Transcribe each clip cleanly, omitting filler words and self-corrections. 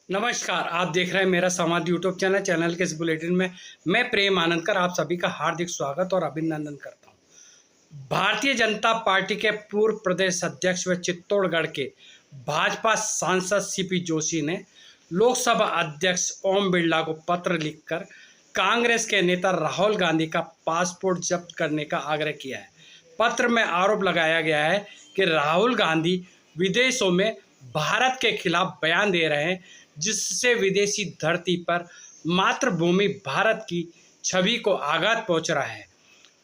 नमस्कार, आप देख रहे हैं मेरा समाज यूट्यूब चैनल के इस बुलेटिन में मैं प्रेम आनंदकर आप सभी का हार्दिक स्वागत और अभिनंदन करता हूं। भारतीय जनता पार्टी के पूर्व प्रदेश अध्यक्ष व चित्तौड़गढ़ के भाजपा सांसद सीपी जोशी ने लोकसभा अध्यक्ष ओम बिरला को पत्र लिखकर कांग्रेस के नेता राहुल गांधी का पासपोर्ट जब्त करने का आग्रह किया है। पत्र में आरोप लगाया गया है कि राहुल गांधी विदेशों में भारत के खिलाफ बयान दे रहे हैं, जिससे विदेशी धरती पर मातृभूमि भारत की छवि को आघात पहुंच रहा है।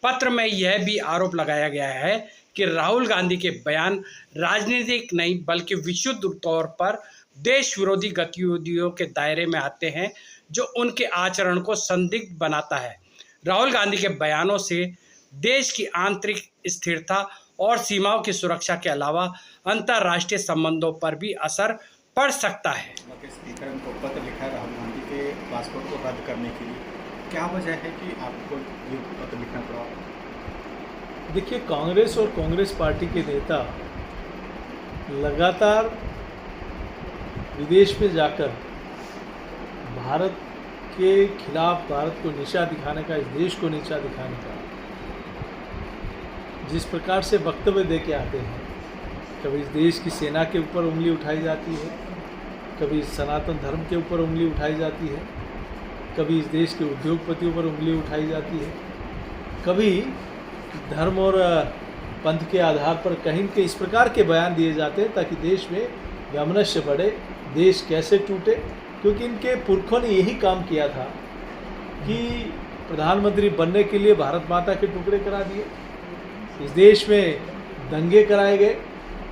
पत्र में यह भी आरोप लगाया गया है कि राहुल गांधी के बयान राजनीतिक नहीं बल्कि विशुद्ध तौर पर देश विरोधी गतिविधियों के दायरे में आते हैं, जो उनके आचरण को संदिग्ध बनाता है। राहुल गांधी के बयानों से देश की आंतरिक स्थिरता और सीमाओं की सुरक्षा के अलावा अंतर्राष्ट्रीय संबंधों पर भी असर पड़ सकता है। स्पीकर को पत्र लिखा है राहुल गांधी के पासपोर्ट को रद्द करने के लिए, क्या वजह है कि आपको ये पत्र लिखना पड़ा? देखिए, कांग्रेस और कांग्रेस पार्टी के नेता लगातार विदेश में जाकर भारत के खिलाफ, भारत को नीचा दिखाने का, इस देश को नीचा दिखाने का जिस प्रकार से वक्तव्य दे के आते हैं, कभी इस देश की सेना के ऊपर उंगली उठाई जाती है, कभी सनातन धर्म के ऊपर उंगली उठाई जाती है, कभी इस देश के उद्योगपतियों पर उंगली उठाई जाती है, कभी धर्म और पंथ के आधार पर कहीं के इस प्रकार के बयान दिए जाते हैं ताकि देश में वैमनस्य बढ़े, देश कैसे टूटे। क्योंकि इनके पुरखों ने यही काम किया था कि प्रधानमंत्री बनने के लिए भारत माता के टुकड़े करा दिए, इस देश में दंगे कराए गए।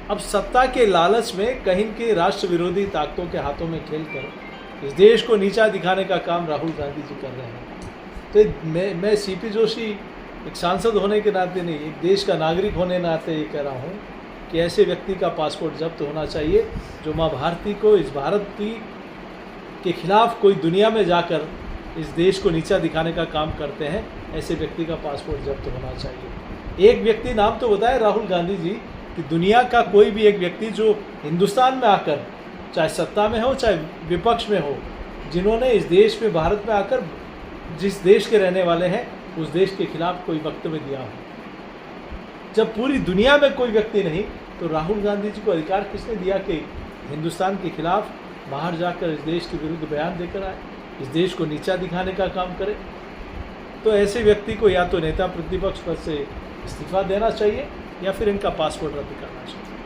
अब सत्ता के लालच में कहीं के राष्ट्र विरोधी ताकतों के हाथों में खेलकर इस देश को नीचा दिखाने का काम राहुल गांधी जी कर रहे हैं। तो मैं सीपी जोशी एक सांसद होने के नाते नहीं, एक देश का नागरिक होने के नाते ये कह रहा हूँ कि ऐसे व्यक्ति का पासपोर्ट जब्त होना चाहिए जो माँ भारती को, इस भारत की के खिलाफ कोई दुनिया में जाकर इस देश को नीचा दिखाने का काम करते हैं। ऐसे व्यक्ति का पासपोर्ट जब्त होना चाहिए। एक व्यक्ति नाम तो बताए राहुल गांधी जी कि दुनिया का कोई भी एक व्यक्ति जो हिंदुस्तान में आकर, चाहे सत्ता में हो चाहे विपक्ष में हो, जिन्होंने इस देश में, भारत में आकर जिस देश के रहने वाले हैं उस देश के खिलाफ कोई वक्तव्य दिया हो। जब पूरी दुनिया में कोई व्यक्ति नहीं, तो राहुल गांधी जी को अधिकार किसने दिया कि हिंदुस्तान के खिलाफ बाहर जाकर इस देश के विरुद्ध बयान देकर आए, इस देश को नीचा दिखाने का काम करे? तो ऐसे व्यक्ति को या तो नेता प्रतिपक्ष पद से इस्तीफा देना चाहिए या फिर इनका पासपोर्ट रद्द करना चाहिए।